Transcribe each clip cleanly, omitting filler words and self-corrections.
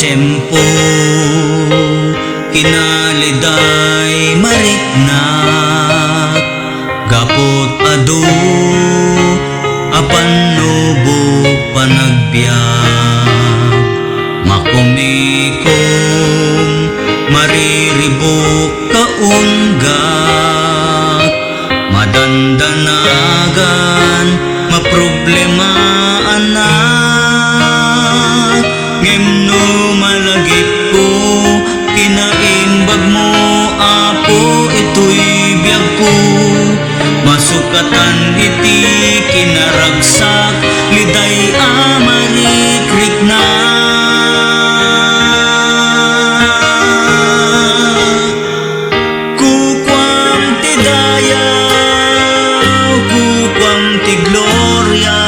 tiyempo kinaliday mariknak gapot adu apan nubo panagbiag makumikom mariribok kaunggat madandanagan maproblema anak ngemno malagip ko kinaimbag mo apo ito'y biyag ko masukatan iti kinaragsak liday amarikrik na kukwam ti dayaw kukwam ti gloria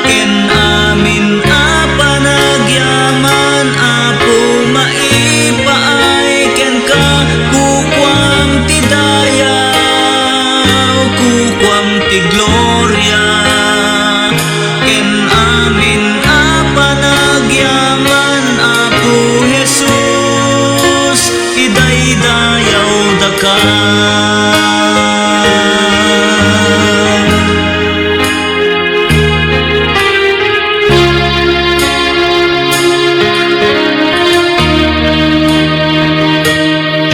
ken amin apanagyaman apo maipaay ken ka kukwam ti dayaw kukwam ti gloria ken amin apanagyaman apo Jesus idaydayaw daka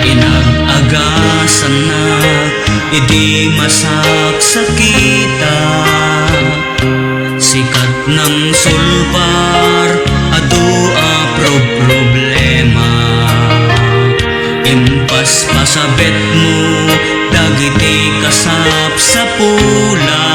inag-agasan na idi masaksakita sikat ng sulbar adu a problema impas pasabet mo dagiti kasap sa pula